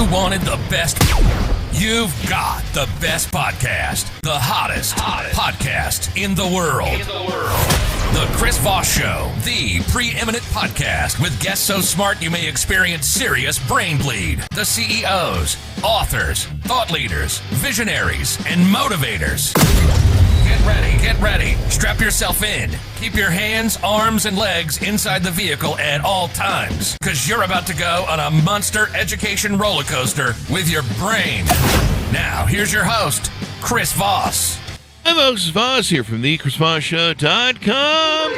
You wanted the best. You've got the best podcast. The hottest podcast in the world. The Chris Voss Show, the preeminent podcast with guests so smart you may experience serious brain bleed. The CEOs, authors, thought leaders, visionaries, and motivators. Get ready. Strap yourself in. Keep your hands, arms, and legs inside the vehicle at all times, because you're about to go on a monster education roller coaster with your brain. Now, here's your host, Chris Voss. Hi, folks. Voss here from the ChrisVossShow.com.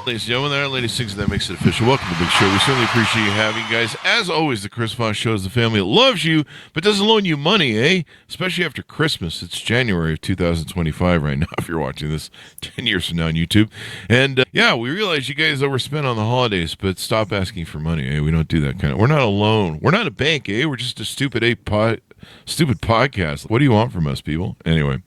Ladies and gentlemen, there are ladies sings that makes it official. Welcome to the big show. We certainly appreciate you having you guys. As always, the Chris Voss Show is the family that loves you, but doesn't loan you money, eh? Especially after Christmas. It's January of 2025 right now, if you're watching this 10 years from now on YouTube. And, we realize you guys overspend on the holidays, but stop asking for money, eh? We don't do that kind of... We're not a loan. We're not a bank, eh? We're just a stupid podcast. What do you want from us, people? Anyway.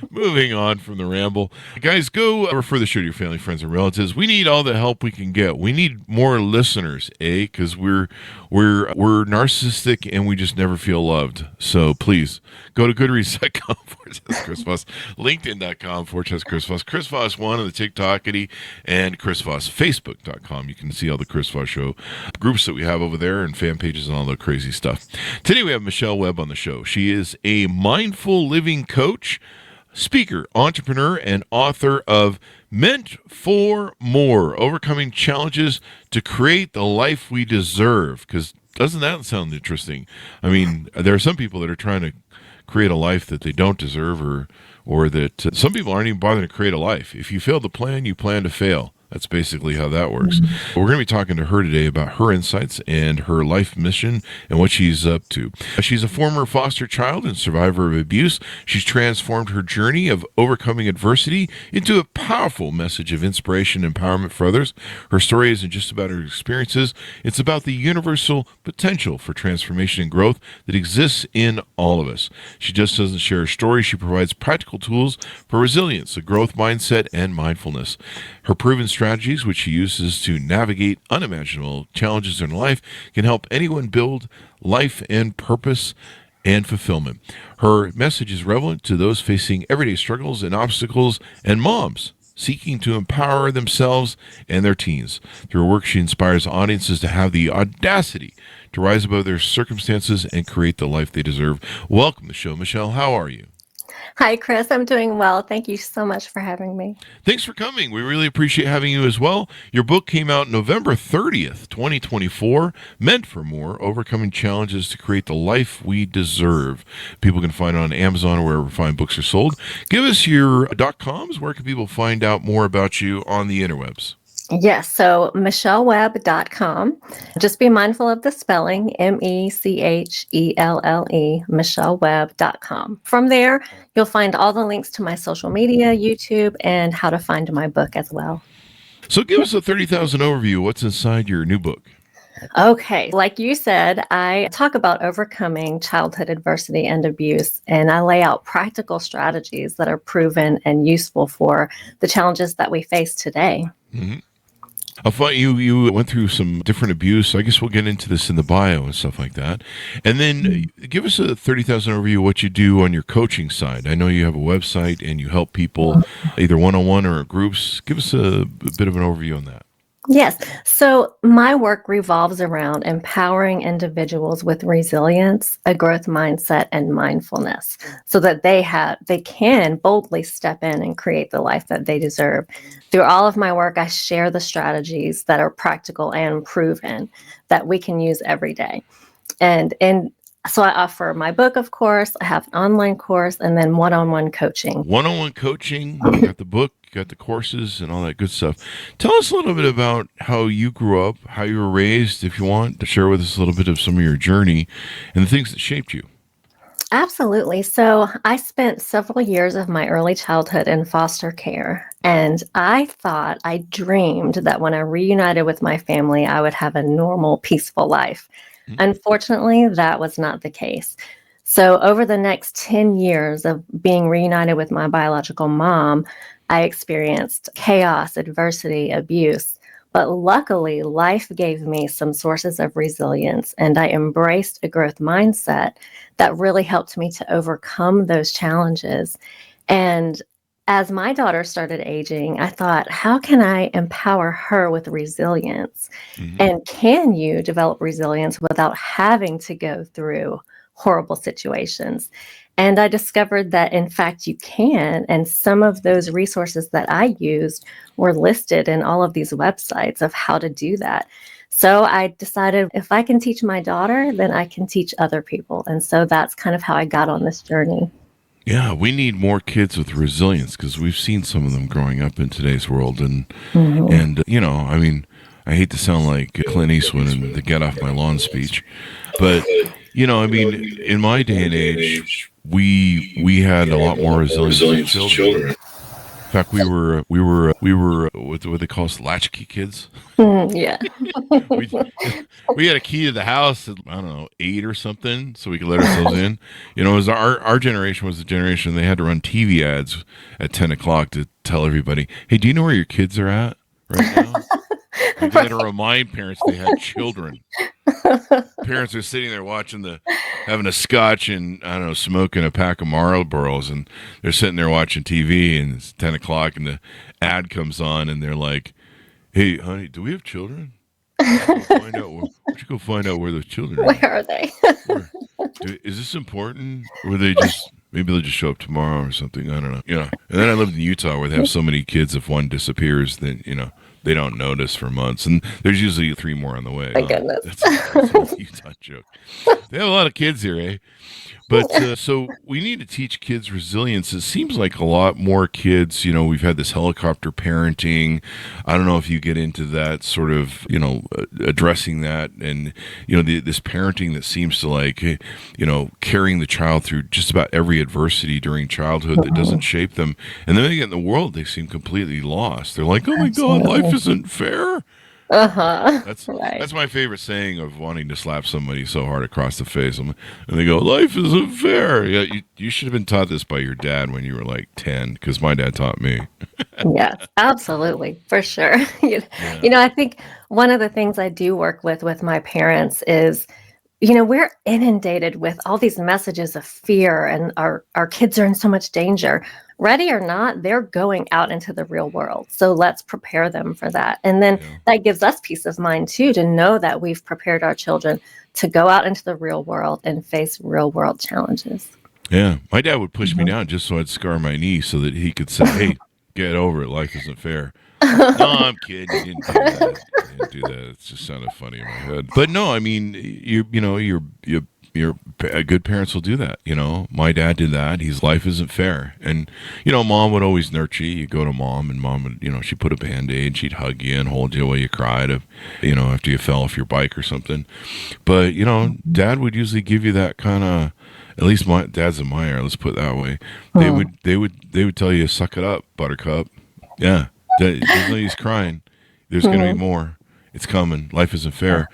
Moving on from the ramble. Guys, go refer the show to your family, friends, and relatives. We need all the help we can get. We need more listeners, Because we're narcissistic and we just never feel loved. So please, go to goodreads.com /Chris Voss, LinkedIn.com /Chris Voss, Chris Voss 1 on the TikTokity, and Chris Voss, Facebook.com. You can see all the Chris Voss Show groups that we have over there and fan pages and all the crazy stuff. Today we have Mechelle Webb on the show. She is a mindful living coach, speaker, entrepreneur, and author of Meant for More, Overcoming Challenges to Create the Life We Deserve. Because doesn't that sound interesting? I mean, there are some people that are trying to create a life that they don't deserve, or that some people aren't even bothering to create a life. If you fail to plan, you plan to fail. That's basically how that works. Mm-hmm. We're going to be talking to her today about her insights and her life mission and what she's up to. She's a former foster child and survivor of abuse. She's transformed her journey of overcoming adversity into a powerful message of inspiration and empowerment for others. Her story isn't just about her experiences. It's about the universal potential for transformation and growth that exists in all of us. She just doesn't share her story. She provides practical tools for resilience, a growth mindset, and mindfulness. Her proven strategies, which she uses to navigate unimaginable challenges in life, can help anyone build life and purpose and fulfillment. Her message is relevant to those facing everyday struggles and obstacles, and moms seeking to empower themselves and their teens. Through her work, she inspires audiences to have the audacity to rise above their circumstances and create the life they deserve. Welcome to the show, Mechelle. How are you? Hi, Chris. I'm doing well. Thank you so much for having me. Thanks for coming. We really appreciate having you as well. Your book came out November 30th, 2024, Meant for More, Overcoming Challenges to Create the Life We Deserve. People can find it on Amazon or wherever fine books are sold. Give us your .coms. Where can people find out more about you on the interwebs? Yes, so MechelleWebb.com. Just be mindful of the spelling, MECHELLE, MechelleWebb.com. From there, you'll find all the links to my social media, YouTube, and how to find my book as well. So give us a 30,000 overview. What's inside your new book? Okay, like you said, I talk about overcoming childhood adversity and abuse, and I lay out practical strategies that are proven and useful for the challenges that we face today. Mm-hmm. I thought you went through some different abuse. I guess we'll get into this in the bio and stuff like that. And then give us a 30,000 overview of what you do on your coaching side. I know you have a website and you help people either one-on-one or in groups. Give us a bit of an overview on that. Yes. So my work revolves around empowering individuals with resilience, a growth mindset, and mindfulness so that they can boldly step in and create the life that they deserve. Through all of my work, I share the strategies that are practical and proven that we can use every day. And so I offer my book, of course, I have an online course, and then one-on-one coaching. One-on-one coaching, you got the book, you got the courses, and all that good stuff. Tell us a little bit about how you grew up, how you were raised, if you want to share with us a little bit of some of your journey and the things that shaped you. Absolutely. So I spent several years of my early childhood in foster care, and I dreamed that when I reunited with my family, I would have a normal, peaceful life. Unfortunately, that was not the case. So over the next 10 years of being reunited with my biological mom, I experienced chaos, adversity, abuse. But luckily, life gave me some sources of resilience, and I embraced a growth mindset that really helped me to overcome those challenges. And as my daughter started aging, I thought, how can I empower her with resilience? Mhm. And can you develop resilience without having to go through horrible situations? And I discovered that, in fact, you can. And some of those resources that I used were listed in all of these websites of how to do that. So I decided if I can teach my daughter, then I can teach other people. And so that's kind of how I got on this journey. Yeah, we need more kids with resilience because we've seen some of them growing up in today's world, and I mean, I hate to sound like Clint Eastwood in the "Get Off My Lawn" speech, but I mean, in my day and age, we had a lot more resilience as children. In fact, we were what they call us latchkey kids. Yeah. we, we had a key to the house at, I don't know, 8 or something, so we could let ourselves in. It was our generation was the generation they had to run TV ads at 10 o'clock to tell everybody, hey, do you know where your kids are at right now? And they had to remind parents they had children. Parents are sitting there having a scotch and, I don't know, smoking a pack of Marlboros, and they're sitting there watching TV, and it's 10 o'clock, and the ad comes on, and they're like, hey, honey, do we have children? Why don't you go find out where those children are? Where are they? Is this important? Or maybe they'll just show up tomorrow or something. I don't know. And then I lived in Utah where they have so many kids, if one disappears, then, they don't notice for months. And there's usually 3 more on the way. My goodness. That's a Utah joke. They have a lot of kids here, eh? But so we need to teach kids resilience. It seems like a lot more kids, we've had this helicopter parenting. I don't know if you get into that sort of, addressing that and, this parenting that seems to carrying the child through just about every adversity during childhood that doesn't shape them. And then they get in the world, they seem completely lost. They're like, oh my God, life isn't fair. That's my favorite saying of wanting to slap somebody so hard across the face. And they go, life isn't fair. Yeah, you should have been taught this by your dad when you were like 10, because my dad taught me. Yes, absolutely, for sure. I think one of the things I do work with my parents is, we're inundated with all these messages of fear, and our kids are in so much danger. Ready or not, they're going out into the real world. So let's prepare them for that. And then that gives us peace of mind too, to know that we've prepared our children to go out into the real world and face real world challenges. Yeah. My dad would push me down just so I'd scar my knee so that he could say, hey, get over it. Life isn't fair. No, I'm kidding. You didn't do that. It just sounded funny in my head. But no, I mean, good parents will do that. My dad did that. Life isn't fair. And, mom would always nurture you. You go to mom, and mom would, she'd put a Band-Aid, she'd hug you and hold you while you cried, after you fell off your bike or something. But, dad would usually give you that kind of, at least my dad's in my era, let's put it that way. They would tell you, suck it up, buttercup. Yeah. There's no use crying. There's going to be more. It's coming. Life isn't fair.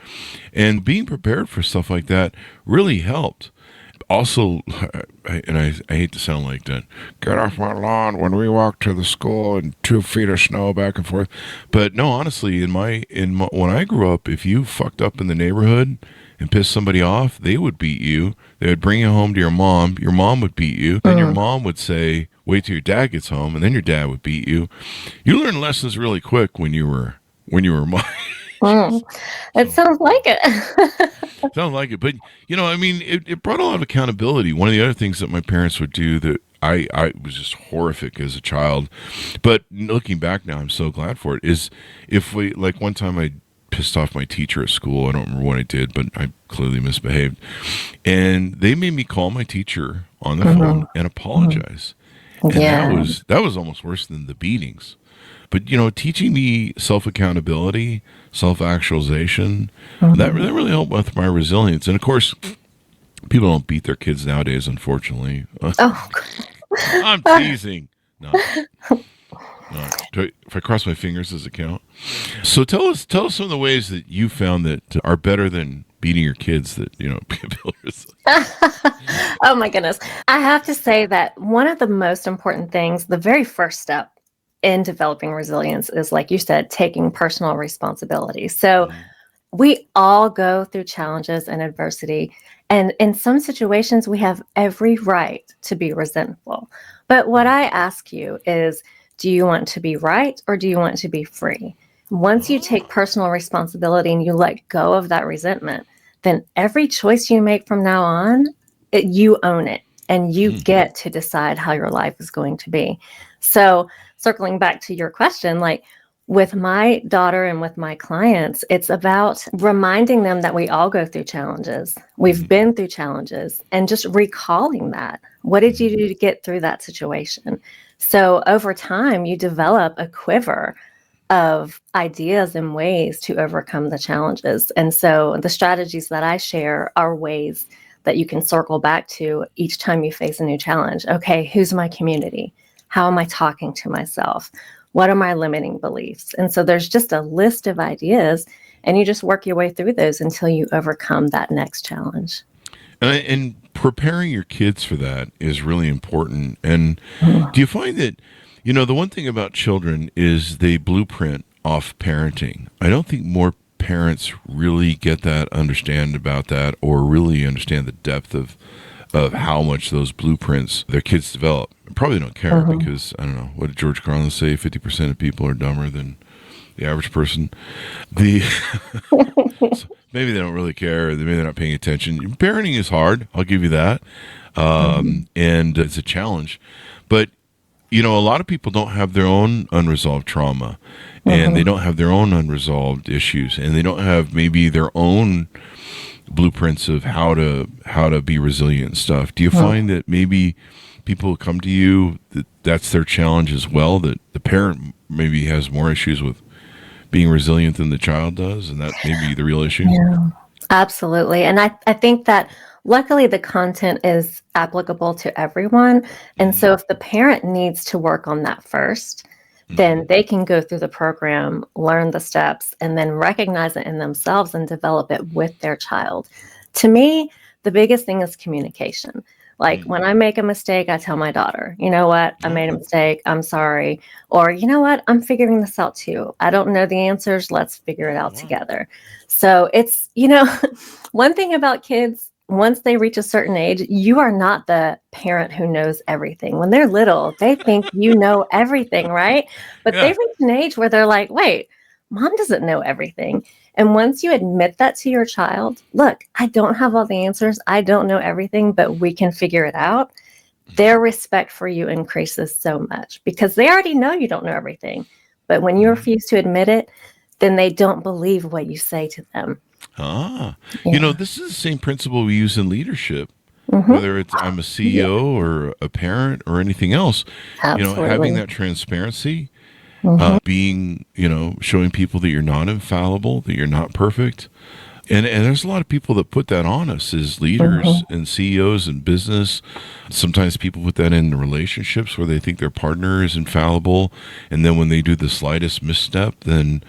And being prepared for stuff like that really helped. Also, I hate to sound like that, get off my lawn when we walk to the school and 2 feet of snow back and forth. But no, honestly, when I grew up, if you fucked up in the neighborhood and pissed somebody off, they would beat you. They would bring you home to your mom. Your mom would beat you. Then your mom would say, wait till your dad gets home, and then your dad would beat you. You learn lessons really quick when you were my It sounds like it. Sounds like it. But, it brought a lot of accountability. One of the other things that my parents would do that I was just horrific as a child, but looking back now, I'm so glad for it, is if we, like one time I pissed off my teacher at school. I don't remember what I did, but I clearly misbehaved. And they made me call my teacher on the phone and apologize. And that was almost worse than the beatings. But, teaching me self-accountability, self-actualization, that really helped with my resilience. And, of course, people don't beat their kids nowadays, unfortunately. I'm teasing. No. If I cross my fingers, does it count? So tell us some of the ways that you found that are better than beating your kids that, build resilience. Oh, my goodness. I have to say that one of the most important things, the very first step, in developing resilience is, like you said, taking personal responsibility. So we all go through challenges and adversity. And in some situations, we have every right to be resentful. But what I ask you is, do you want to be right or do you want to be free? Once you take personal responsibility and you let go of that resentment, then every choice you make from now on, you own it and you get to decide how your life is going to be. So circling back to your question, like with my daughter and with my clients, it's about reminding them that we all go through challenges. We've been through challenges and just recalling that. What did you do to get through that situation? So over time, you develop a quiver of ideas and ways to overcome the challenges. And so the strategies that I share are ways that you can circle back to each time you face a new challenge. Okay, who's my community? How am I talking to myself? What are my limiting beliefs? And so there's just a list of ideas, and you just work your way through those until you overcome that next challenge. And preparing your kids for that is really important. And do you find that, the one thing about children is they blueprint off parenting. I don't think more parents really get that, understand about that, or really understand the depth of how much those blueprints their kids develop. Probably don't care because, I don't know, what did George Carlin say? 50% of people are dumber than the average person. So maybe they don't really care. Or maybe they're not paying attention. Parenting is hard. I'll give you that. And it's a challenge. But, a lot of people don't have their own unresolved trauma. And they don't have their own unresolved issues. And they don't have maybe their own blueprints of how to be resilient and stuff. Do you find that maybe people come to you that's their challenge as well, that the parent maybe has more issues with being resilient than the child does, and that may be the real issue? Yeah, absolutely. And I think that luckily the content is applicable to everyone. And so if the parent needs to work on that first, then they can go through the program, learn the steps, and then recognize it in themselves and develop it with their child. To me, the biggest thing is communication. Like when I make a mistake, I tell my daughter, you know what, I made a mistake, I'm sorry. Or, you know what, I'm figuring this out too. I don't know the answers, let's figure it out together. So it's, one thing about kids, once they reach a certain age, you are not the parent who knows everything. When they're little, they think you know everything, right? But they reach an age where they're like, wait, mom doesn't know everything. And once you admit that to your child, look, I don't have all the answers. I don't know everything, but we can figure it out. Their respect for you increases so much because they already know you don't know everything. But when you refuse to admit it, then they don't believe what you say to them. This is the same principle we use in leadership, whether it's I'm a CEO or a parent or anything else. Absolutely. Having that transparency, being, showing people that you're not infallible, that you're not perfect. And there's a lot of people that put that on us as leaders and CEOs in business. Sometimes people put that in relationships where they think their partner is infallible. And then when they do the slightest misstep, then,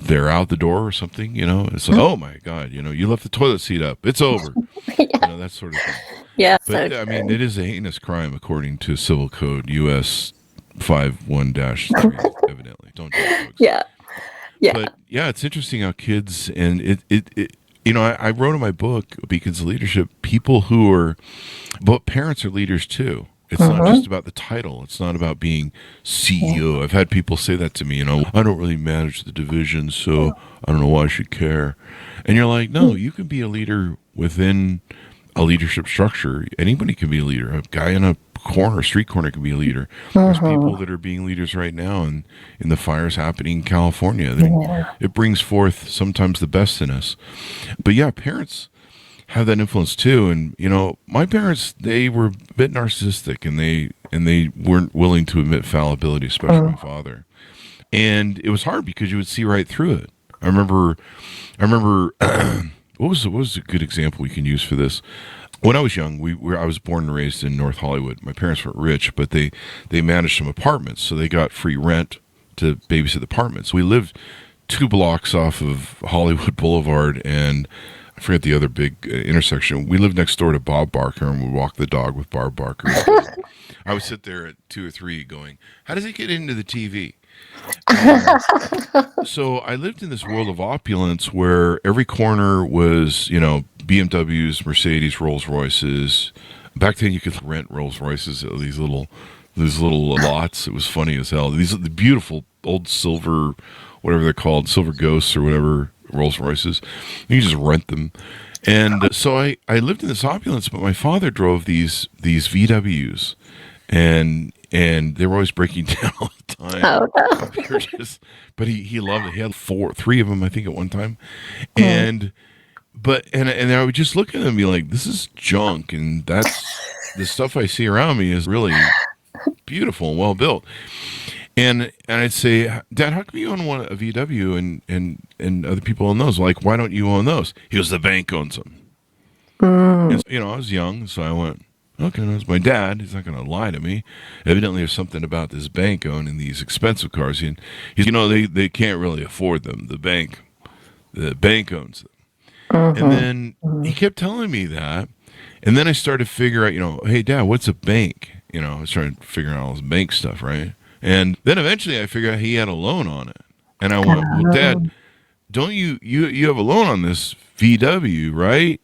they're out the door or something, it's like, oh my God, you left the toilet seat up. It's over. That sort of thing. Yeah. But I mean, it is a heinous crime according to Civil Code US 51-3, evidently. Don't do it, folks. Yeah. But it's interesting how kids, and I wrote in my book, Beacons of Leadership, but parents are leaders too. It's not just about the title. It's not about being CEO. I've had people say that to me, I don't really manage the division, so I don't know why I should care. And you're like, no, you can be a leader within a leadership structure. Anybody can be a leader. A guy in a street corner can be a leader. There's people that are being leaders right now in the fires happening in California. It brings forth sometimes the best in us. But parents have that influence too. And my parents, they were a bit narcissistic, and they weren't willing to admit fallibility, especially my father. And it was hard because you would see right through it. I remember what was a good example we can use for this? When I was young, I was born and raised in North Hollywood. My parents weren't rich, but they managed some apartments, so they got free rent to babysit the apartments. We lived 2 blocks off of Hollywood Boulevard, and I forget the other big intersection. We lived next door to Bob Barker, and we walked the dog with Bob Barker. I would sit there at 2 or 3 going, how does he get into the TV? So I lived in this world of opulence where every corner was, BMWs, Mercedes, Rolls Royces. Back then you could rent Rolls Royces at these little lots. It was funny as hell. These are the beautiful old silver, whatever they're called, silver ghosts or whatever, Rolls Royces. You just rent them. And so I lived in this opulence, but my father drove these VWs, and they were always breaking down all the time. Oh, no. But he loved it. He had 3 of them, I think, at one time. And I would just look at them and be like, this is junk, and that's the stuff I see around me is really beautiful and well built. And I'd say, Dad, how come you own a VW and other people own those? Like, why don't you own those? He goes, the bank owns them. And so, I was young, so I went, okay, that's my dad. He's not going to lie to me. Evidently, there's something about this bank owning these expensive cars. He's, they can't really afford them. The bank owns them. And then he kept telling me that. And then I started to figure out, hey, Dad, what's a bank? I was trying to figure out all this bank stuff, right? And then eventually I figured out he had a loan on it. And I went, well, Dad, don't you have a loan on this VW, right?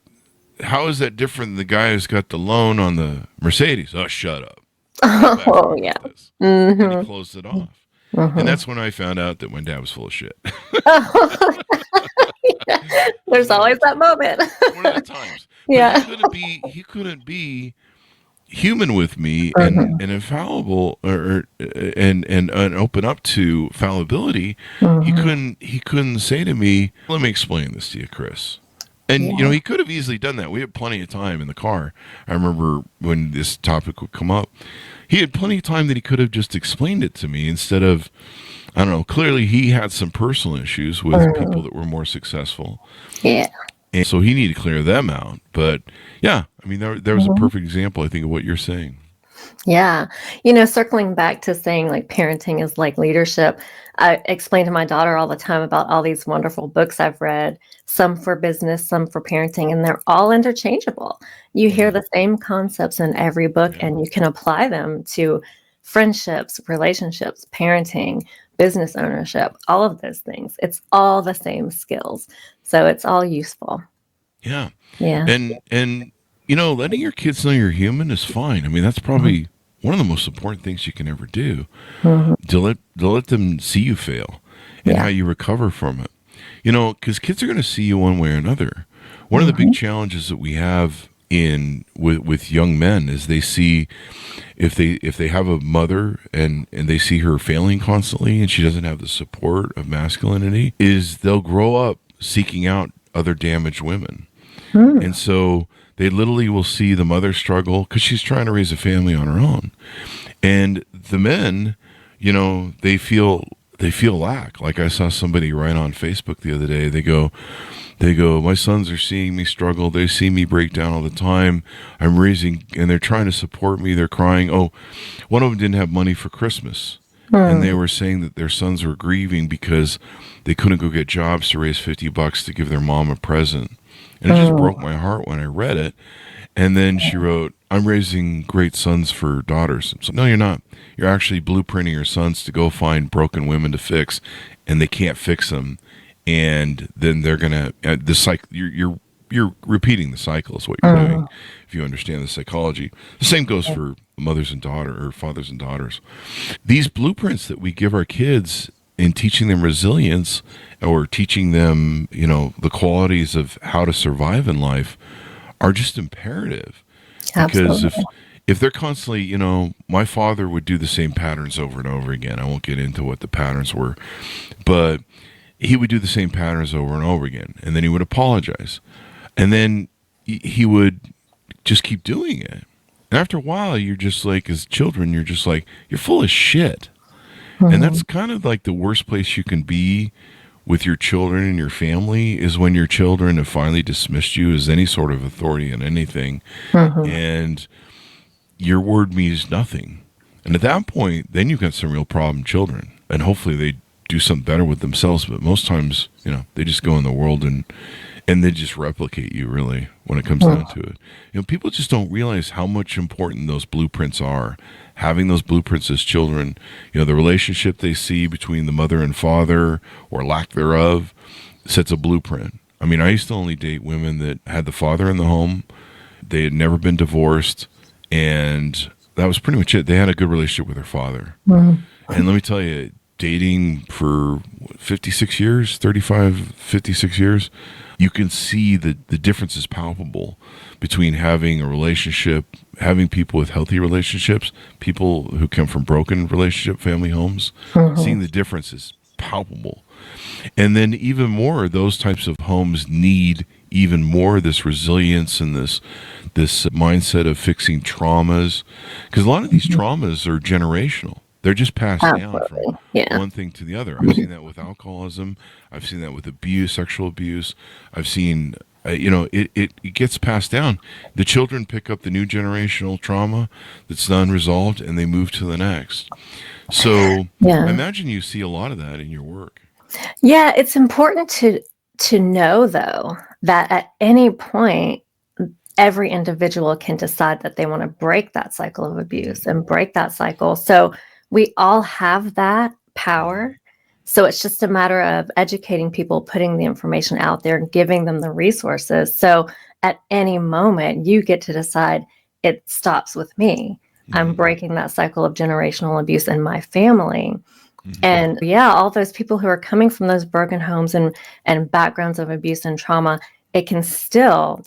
How is that different than the guy who's got the loan on the Mercedes? Oh, shut up. Oh, yeah. And he closed it off. And that's when I found out that my dad was full of shit. There's always that moment. One of the times. Yeah. He couldn't be human with me and infallible and open up to fallibility. He couldn't say to me, let me explain this to you, Chris. And he could have easily done that. We had plenty of time in the car. I remember when this topic would come up, he had plenty of time that he could have just explained it to me instead of, I don't know, clearly he had some personal issues with people that were more successful. Yeah. And so he needed to clear them out. But yeah, I mean, there was a perfect example, I think, of what you're saying. Yeah. Circling back to saying like parenting is like leadership, I explain to my daughter all the time about all these wonderful books I've read, some for business, some for parenting, and they're all interchangeable. You hear the same concepts in every book and you can apply them to friendships, relationships, parenting, business ownership, all of those things. It's all the same skills. So it's all useful. Yeah. Yeah. And letting your kids know you're human is fine. I mean, that's probably one of the most important things you can ever do. To let them see you fail and how you recover from it. Because kids are going to see you one way or another. One of the big challenges that we have with young men is they see if they have a mother and they see her failing constantly and she doesn't have the support of masculinity, is they'll grow up seeking out other damaged women. And so they literally will see the mother struggle because she's trying to raise a family on her own. And the men, they feel lack. Like I saw somebody write on Facebook the other day, they go, my sons are seeing me struggle. They see me break down all the time. I'm raising, and they're trying to support me. They're crying. Oh, one of them didn't have money for Christmas. And they were saying that their sons were grieving because they couldn't go get jobs to raise $50 to give their mom a present. And it just broke my heart when I read it. And then she wrote, I'm raising great sons for daughters. So, no, you're not. You're actually blueprinting your sons to go find broken women to fix, and they can't fix them. And then they're going to, you're repeating the cycle is what you're doing, if you understand the psychology. The same goes for mothers and daughters, or fathers and daughters. These blueprints that we give our kids in teaching them resilience or teaching them, the qualities of how to survive in life are just imperative. Absolutely. Because if they're constantly, my father would do the same patterns over and over again. I won't get into what the patterns were, but he would do the same patterns over and over again. And then he would apologize. And then he would just keep doing it. And after a while, you're just like, as children, you're just like, you're full of shit. And that's kind of like the worst place you can be with your children and your family, is when your children have finally dismissed you as any sort of authority in anything. And your word means nothing. And at that point, then you've got some real problem children. And hopefully they do something better with themselves. But most times, they just go in the world and they just replicate you, really, when it comes down to it. People just don't realize how much important those blueprints are. Having those blueprints as children, the relationship they see between the mother and father, or lack thereof, sets a blueprint. I mean, I used to only date women that had the father in the home. They had never been divorced, and that was pretty much it. They had a good relationship with their father. And let me tell you, dating for 56 years, 35, 56 years, you can see the difference is palpable between having a relationship, having people with healthy relationships, people who come from broken relationship family homes, seeing the difference is palpable. And then even more, those types of homes need even more this resilience and this mindset of fixing traumas, because a lot of these traumas are generational. They're just passed down from one thing to the other. I've seen that with alcoholism. I've seen that with abuse, sexual abuse. I've seen, it gets passed down. The children pick up the new generational trauma that's unresolved, and they move to the next. So I imagine you see a lot of that in your work. Yeah, it's important to know, though, that at any point, every individual can decide that they want to break that cycle of abuse and break that cycle. So we all have that power. So it's just a matter of educating people, putting the information out there, and giving them the resources. So at any moment, you get to decide, it stops with me. I'm breaking that cycle of generational abuse in my family. And all those people who are coming from those broken homes and backgrounds of abuse and trauma, they can still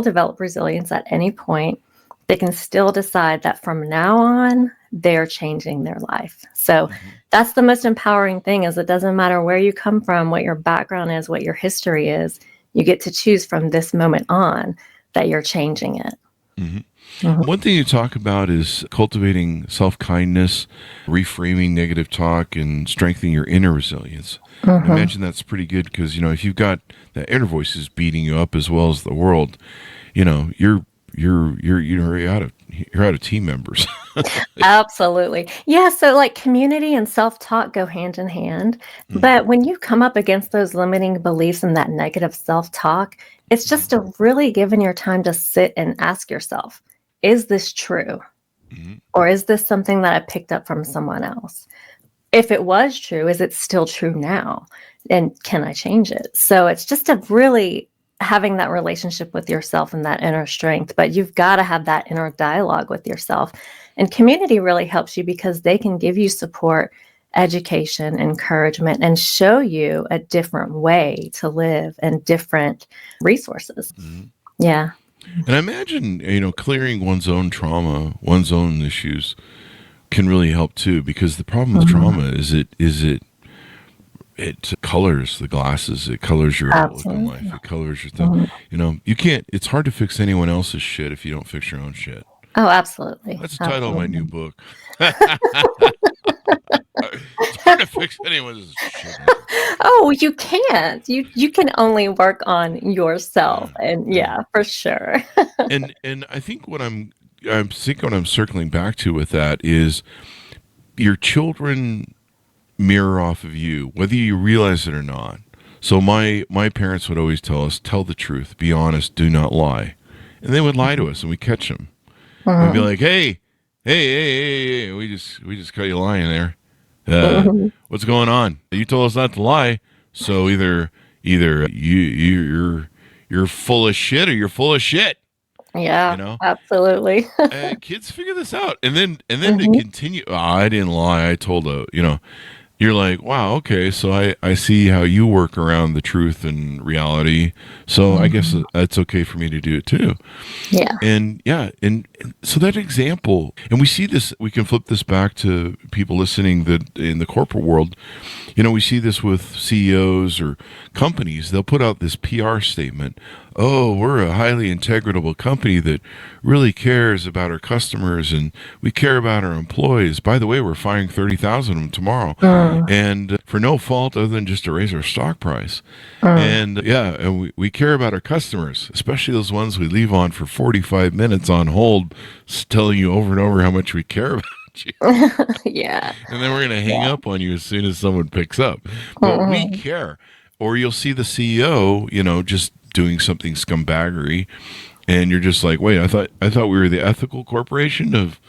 develop resilience at any point. They can still decide that from now on, they're changing their life. So that's the most empowering thing, is it doesn't matter where you come from, what your background is, what your history is. You get to choose from this moment on that you're changing it. One thing you talk about is cultivating self-kindness, reframing negative talk, and strengthening your inner resilience. I imagine that's pretty good, because if you've got that inner voice is beating you up as well as the world, you're out of team members. Absolutely. Yeah. So like community and self-talk go hand in hand. But when you come up against those limiting beliefs and that negative self-talk, it's just a really giving your time to sit and ask yourself, is this true? Or is this something that I picked up from someone else? If it was true, is it still true now? And can I change it? So it's just a really having that relationship with yourself and that inner strength, but you've got to have that inner dialogue with yourself. And community really helps you, because they can give you support, education, encouragement, and show you a different way to live and different resources. Yeah. And I imagine, clearing one's own trauma, one's own issues can really help too, because the problem with trauma is it colors the glasses. It colors your outlook on life. It colors your thing. You can't, it's hard to fix anyone else's shit if you don't fix your own shit. Oh, absolutely. That's the title of my new book. It's hard to fix anyone's shit. Oh, you can't. You can only work on yourself. And for sure. and I think what I'm circling back to with that is your children mirror off of you, whether you realize it or not. So my parents would always tell us, tell the truth, be honest, do not lie. And they would lie to us, and we catch them. We'd be like, hey, we just caught you lying there. What's going on? You told us not to lie. So either you're full of shit, or you're full of shit. Yeah, absolutely. Kids figure this out, and then they continue. Oh, I didn't lie. I told you're like, wow, okay, so I see how you work around the truth and reality. So I guess it's okay for me to do it too. Yeah. And so that example, and we see this, we can flip this back to people listening that in the corporate world, we see this with CEOs or companies. They'll put out this PR statement. Oh, we're a highly integratable company that really cares about our customers, and we care about our employees. By the way, we're firing 30,000 of them tomorrow, and for no fault other than just to raise our stock price. And we care about our customers, especially those ones we leave on for 45 minutes on hold, telling you over and over how much we care about you. Yeah. And then we're going to hang up on you as soon as someone picks up. But we care. Or you'll see the CEO, just doing something scumbaggery, and you're just like, wait, I thought we were the ethical corporation of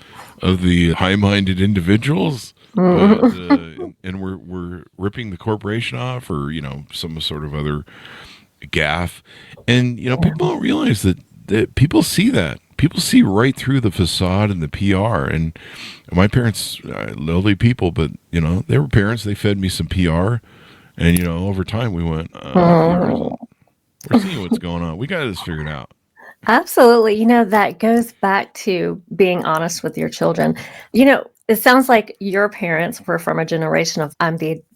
the high-minded individuals, but, and we're ripping the corporation off, or some sort of other gaffe, and people don't realize that people see that. People see right through the facade and the PR. And my parents, lovely people, but they were parents. They fed me some PR, and over time we went, we're seeing what's going on. We got this figured out. Absolutely. That goes back to being honest with your children. It sounds like your parents were from a generation of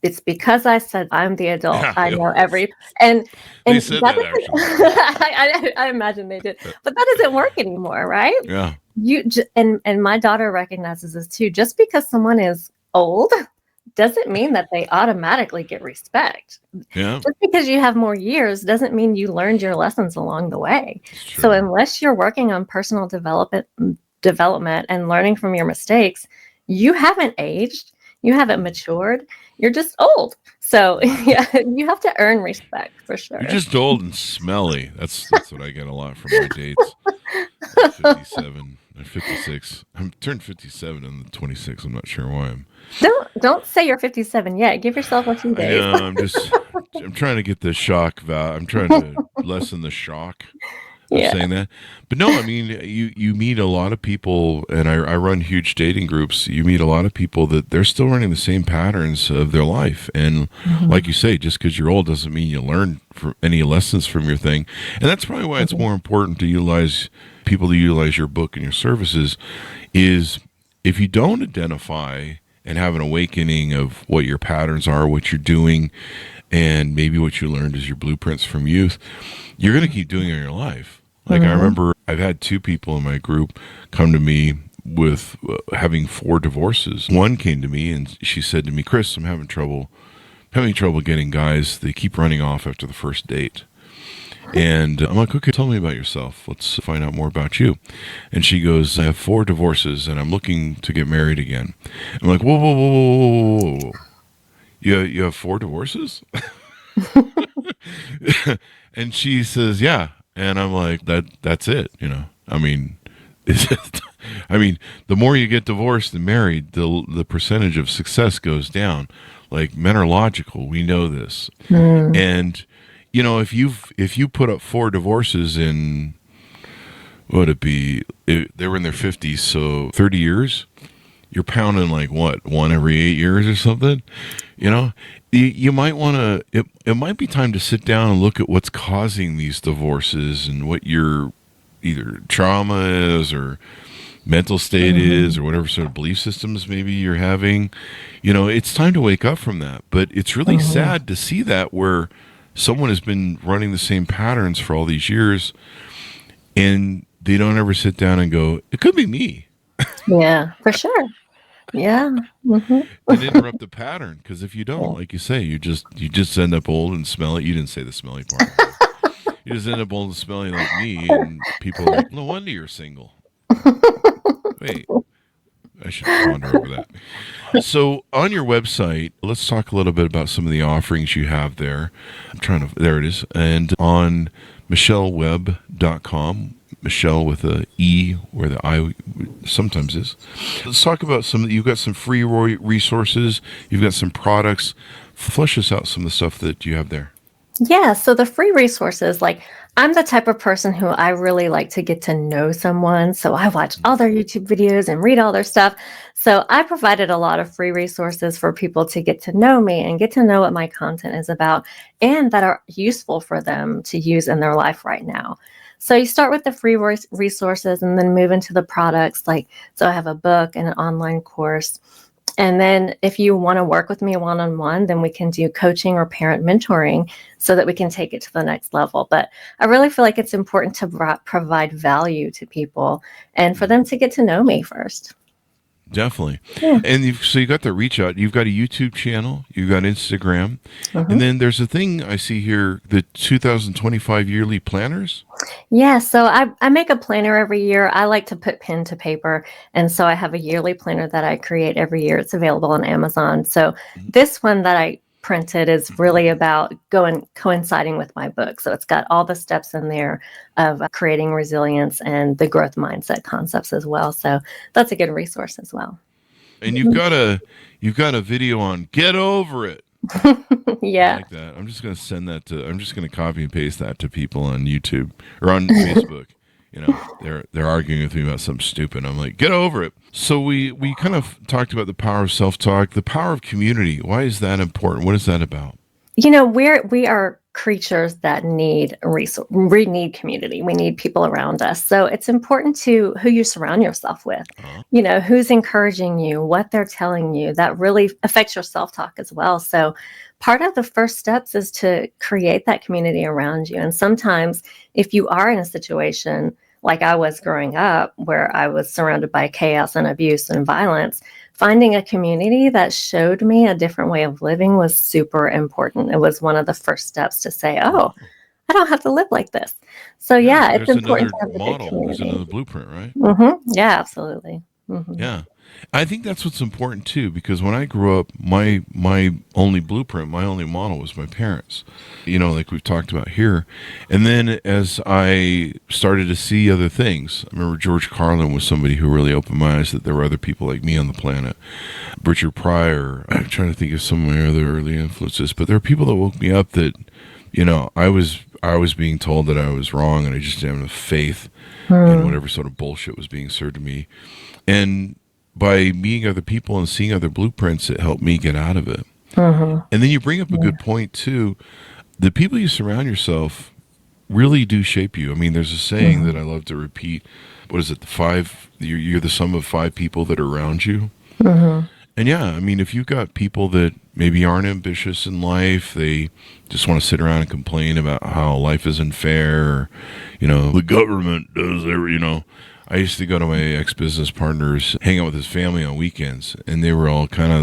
it's because I said I'm the adult. Yeah, I know every, and they said that actually. I imagine they did, but that doesn't work anymore, right? Yeah. And my daughter recognizes this too. Just because someone is old doesn't mean that they automatically get respect. Yeah. Just because you have more years doesn't mean you learned your lessons along the way. So unless you're working on personal development and learning from your mistakes, you haven't aged, you haven't matured, you're just old. So yeah, you have to earn respect for sure. You're just old and smelly. That's what I get a lot from my dates. I'm 57. I'm 56. I'm turned 57 on the 26th. I'm not sure why. Don't say you're 57 yet. Give yourself a few days. I'm trying to get the shock value. I'm trying to lessen the shock of saying that. But no, I mean, you meet a lot of people, and I run huge dating groups. You meet a lot of people that they're still running the same patterns of their life. And like you say, just because you're old doesn't mean you learn any lessons from your thing. And that's probably why it's more important to utilize your book and your services, is if you don't identify and have an awakening of what your patterns are, what you're doing, and maybe what you learned as your blueprints from youth, you're going to keep doing it in your life. Like I remember I've had 2 people in my group come to me with having 4 divorces. One came to me and she said to me, Chris, I'm having trouble getting guys. They keep running off after the first date. And I'm like, okay, tell me about yourself. Let's find out more about you. And she goes, I have 4 divorces and I'm looking to get married again. I'm like, whoa, whoa, whoa, whoa, whoa, whoa. You have 4 divorces? And she says, yeah. And I'm like, that's it. I mean, the more you get divorced and married, the percentage of success goes down. Like, men are logical. We know this. And if you put up 4 divorces in, what would it be? They were in their 50s, so 30 years. You're pounding like what, 1 every 8 years or something. You might want to. It might be time to sit down and look at what's causing these divorces and what your either trauma is or mental state is, or whatever sort of belief systems maybe you're having. It's time to wake up from that. But it's really sad to see that where someone has been running the same patterns for all these years, and they don't ever sit down and go, it could be me. Yeah, for sure. Yeah. And interrupt the pattern, because if you don't, like you say, you just end up old and smelly. You didn't say the smelly part. You just end up old and smelly like me, and people are like, no wonder you're single. Wait, I should ponder over that. So on your website, let's talk a little bit about some of the offerings you have there. There it is. And on MechelleWebb.com, Mechelle with a E where the I sometimes is. Let's talk about you've got some free resources, you've got some products. Flesh us out some of the stuff that you have there. Yeah, so the free resources, like I'm the type of person who I really like to get to know someone. So I watch all their YouTube videos and read all their stuff. So I provided a lot of free resources for people to get to know me and get to know what my content is about, and that are useful for them to use in their life right now. So you start with the free resources and then move into the products. So I have a book and an online course. And then if you want to work with me one-on-one, then we can do coaching or parent mentoring so that we can take it to the next level. But I really feel like it's important to provide value to people and for them to get to know me first. Definitely. Yeah. And so you got the reach out. You've got a YouTube channel. You've got Instagram. And then there's a thing I see here, the 2025 yearly planners. Yeah. So I make a planner every year. I like to put pen to paper. And so I have a yearly planner that I create every year. It's available on Amazon. So this one that printed is really about coinciding with my book. So it's got all the steps in there of creating resilience and the growth mindset concepts as well. So that's a good resource as well. And you've got a video on Get Over It. Yeah. I like that. I'm just going to send that I'm just going to copy and paste that to people on YouTube or on Facebook. You know, they're arguing with me about something stupid. I'm like, get over it. So we kind of talked about the power of self-talk, the power of community. Why is that important? What is that about? You know, we are creatures that need we need community. We need people around us. So it's important to who you surround yourself with. You know, who's encouraging you, what they're telling you. That really affects your self-talk as well. So part of the first steps is to create that community around you. And sometimes if you are in a situation like I was growing up, where I was surrounded by chaos and abuse and violence, finding a community that showed me a different way of living was super important. It was one of the first steps to say, oh, I don't have to live like this. So yeah, it's important to have a big community. There's another blueprint, right? Mm-hmm. Yeah, absolutely. Mm-hmm. Yeah. I think that's what's important too, because when I grew up, my only blueprint, my only model was my parents, you know, like we've talked about here. And then as I started to see other things, I remember George Carlin was somebody who really opened my eyes that there were other people like me on the planet. Richard Pryor, I'm trying to think of some of my other early influences, but there are people that woke me up that, you know, I was being told that I was wrong, and I just didn't have faith in whatever sort of bullshit was being served to me. And by meeting other people and seeing other blueprints, it helped me get out of it. And then you bring up a good point too. The people you surround yourself really do shape you. I mean, there's a saying that I love to repeat. What is it? You're the sum of 5 people that are around you. And yeah, I mean, if you've got people that maybe aren't ambitious in life, they just want to sit around and complain about how life isn't fair, or, you know, the government does every, you know. I used to go to my ex-business partners, hang out with his family on weekends, and they were all kind of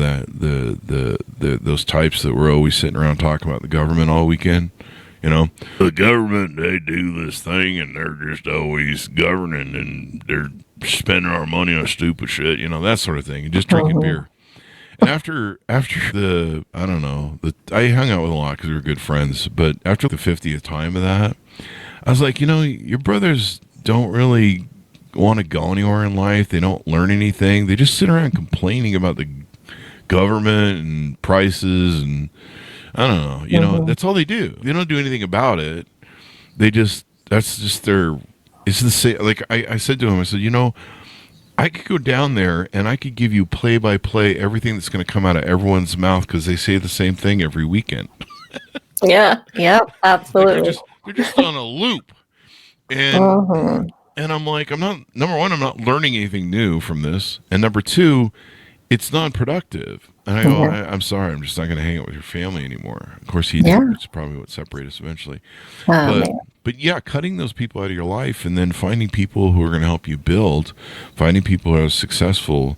those types that were always sitting around talking about the government all weekend. You know, the government, they do this thing, and they're just always governing, and they're spending our money on stupid shit, you know, that sort of thing, and just drinking beer. And after I hung out with a lot because we were good friends, but after the 50th time of that, I was like, you know, your brothers don't really want to go anywhere in life. They don't learn anything. They just sit around complaining about the government and prices, and I don't know, you know, that's all they do. They don't do anything about it. It's the same. Like I said to him, I said, you know, I could go down there and I could give you play by play everything that's going to come out of everyone's mouth, because they say the same thing every weekend. Yeah, absolutely. Like they're just on a loop. And and I'm like, number one, I'm not learning anything new from this. And number two, it's non-productive. And I go, I'm sorry, I'm just not going to hang out with your family anymore. Of course, it's probably what separated us eventually. But yeah, cutting those people out of your life and then finding people who are going to help you build, finding people who are successful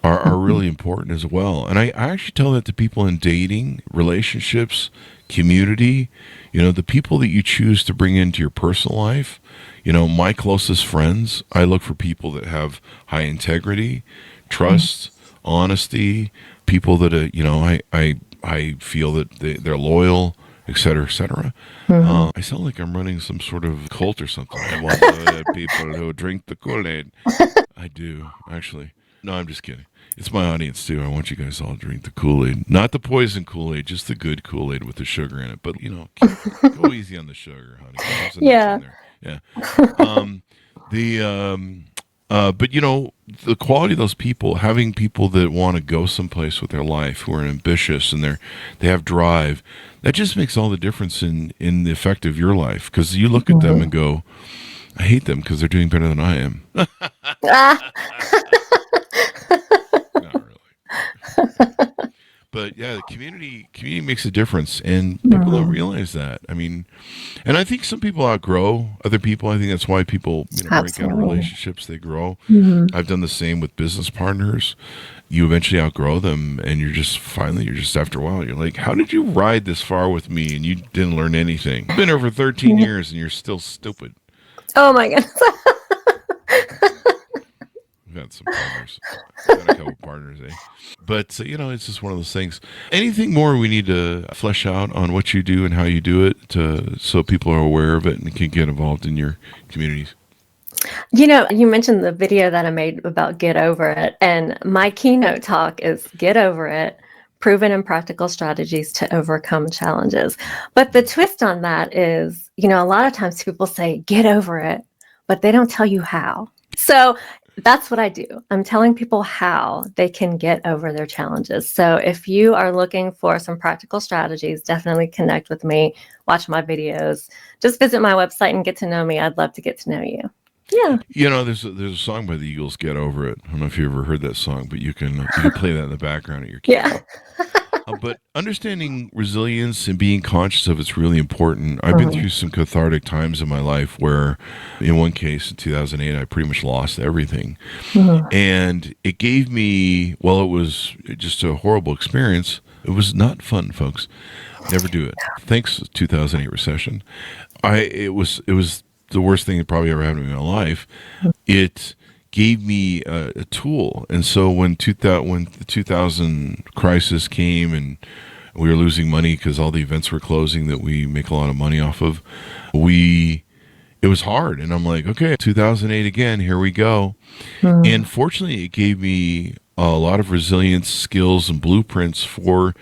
are really important as well. And I actually tell that to people in dating, relationships, community, you know, the people that you choose to bring into your personal life. You know, my closest friends, I look for people that have high integrity, trust, honesty, people that, you know, I feel that they're loyal, et cetera, et cetera. I sound like I'm running some sort of cult or something. I want people who drink the Kool-Aid. I do, actually. No, I'm just kidding. It's my audience, too. I want you guys all to drink the Kool-Aid. Not the poison Kool-Aid, just the good Kool-Aid with the sugar in it. But, you know, go easy on the sugar, honey. Yeah. Yeah. But, you know, the quality of those people, having people that want to go someplace with their life, who are ambitious and they have drive, that just makes all the difference in the effect of your life. Because you look at them and go, I hate them because they're doing better than I am. Not really. But yeah, the community makes a difference, and people don't realize that. I mean, and I think some people outgrow other people. I think that's why people, you know, break out of relationships. They grow. I've done the same with business partners. You eventually outgrow them, and you're just after a while, you're like, how did you ride this far with me and you didn't learn anything? I've been here for 13 years and you're still stupid. Oh my goodness. got some partners. I got a couple partners, eh? But, it's just one of those things. Anything more we need to flesh out on what you do and how you do it so people are aware of it and can get involved in your communities? You mentioned the video that I made about Get Over It, and my keynote talk is Get Over It, Proven and Practical Strategies to Overcome Challenges. But the twist on that is, a lot of times people say, get over it, but they don't tell you how. So that's what I do. I'm telling people how they can get over their challenges. So if you are looking for some practical strategies, definitely connect with me, watch my videos, just visit my website and get to know me. I'd love to get to know you. Yeah. There's a song by the Eagles, Get Over It. I don't know if you ever heard that song, but you can play that in the background at your keyboard. Yeah. But understanding resilience and being conscious of it's really important. I've been through some cathartic times in my life where, in one case, in 2008, I pretty much lost everything. And it gave me, it was just a horrible experience. It was not fun, folks. Never do it. Thanks, 2008 recession. It was the worst thing that probably ever happened to me in my life. It gave me a tool. And so when the 2000 crisis came and we were losing money because all the events were closing that we make a lot of money off of, it was hard. And I'm like, okay, 2008 again, here we go. And fortunately, it gave me a lot of resilience skills and blueprints for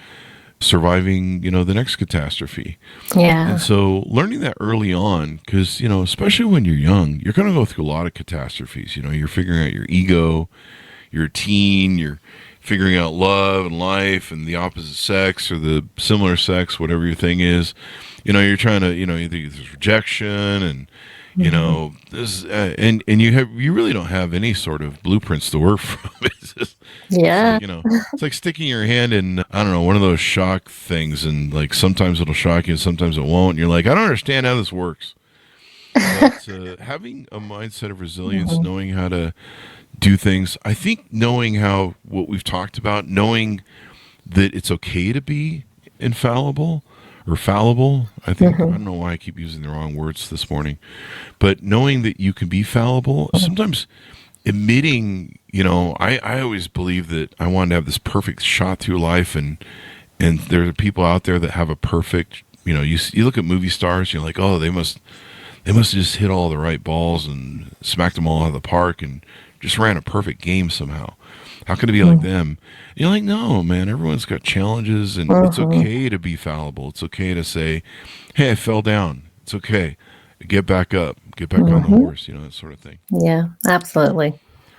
surviving, the next catastrophe. Yeah. And so learning that early on, because, especially when you're young, you're going to go through a lot of catastrophes. You're figuring out your ego, you're a teen, you're figuring out love and life and the opposite sex or the similar sex, whatever your thing is. You're trying to, there's rejection and, this, and you really don't have any sort of blueprints to work from. It's just, it's like sticking your hand in, I don't know, one of those shock things, and like sometimes it'll shock you and sometimes it won't. And you're like, I don't understand how this works. But having a mindset of resilience, knowing how to do things, I think knowing how, what we've talked about, knowing that it's okay to be infallible or fallible. I think, I don't know why I keep using the wrong words this morning, but knowing that you can be fallible, sometimes admitting, I always believe that I wanted to have this perfect shot through life, and there are people out there that have a perfect, you look at movie stars, you're like, oh, they must have just hit all the right balls and smacked them all out of the park and just ran a perfect game somehow. How can it be like them? You're like, no, man, everyone's got challenges, and it's okay to be fallible. It's okay to say, hey, I fell down. It's okay. Get back up. Get back on the horse, that sort of thing. Yeah, absolutely.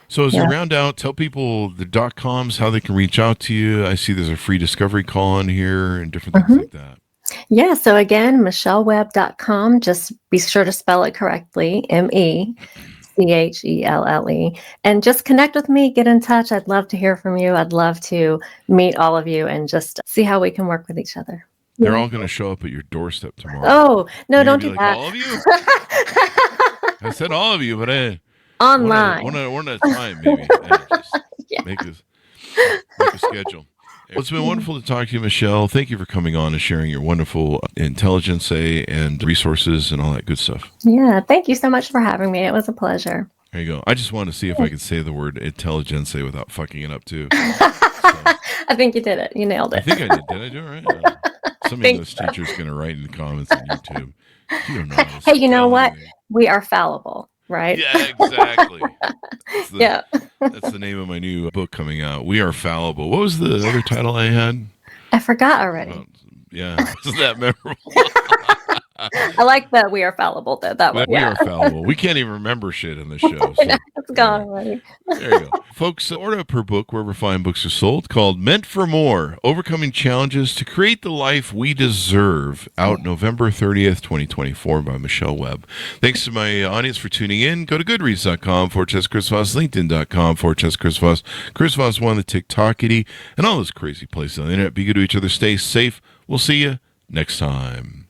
So as we round out, tell people the .coms, how they can reach out to you. I see there's a free discovery call on here and different things like that. Yeah, so again, MechelleWebb.com. Just be sure to spell it correctly, MECHELLE. And just connect with me, get in touch. I'd love to hear from you. I'd love to meet all of you and just see how we can work with each other. They're all going to show up at your doorstep tomorrow. Oh, no, don't do like, that. All of you? I said all of you, but online. One at a time, maybe. Make a schedule. Well, it's been wonderful to talk to you, Mechelle. Thank you for coming on and sharing your wonderful intelligence and resources and all that good stuff. Yeah, thank you so much for having me. It was a pleasure. There you go. I just wanted to see if I could say the word intelligence without fucking it up, too. I think you did it. You nailed it. I think I did. Did I do it right? Some of those teachers going to write in the comments on YouTube. You don't know. Hey, you know what? We are fallible, right? Yeah, exactly. That's the name of my new book coming out. We Are Fallible. What was the other title I had? I forgot already. Wasn't that memorable? I like that we are fallible, though. That one. We are fallible. We can't even remember shit in the show. So, it's gone already. There you go. Folks, order up her book wherever fine books are sold called Meant for More, Overcoming Challenges to Create the Life We Deserve, out November 30th, 2024 by Mechelle Webb. Thanks to my audience for tuning in. Go to goodreads.com/Chris Voss, LinkedIn.com/Chris Voss, Chris Voss 1, the TikTokity, and all those crazy places on the internet. Be good to each other. Stay safe. We'll see you next time.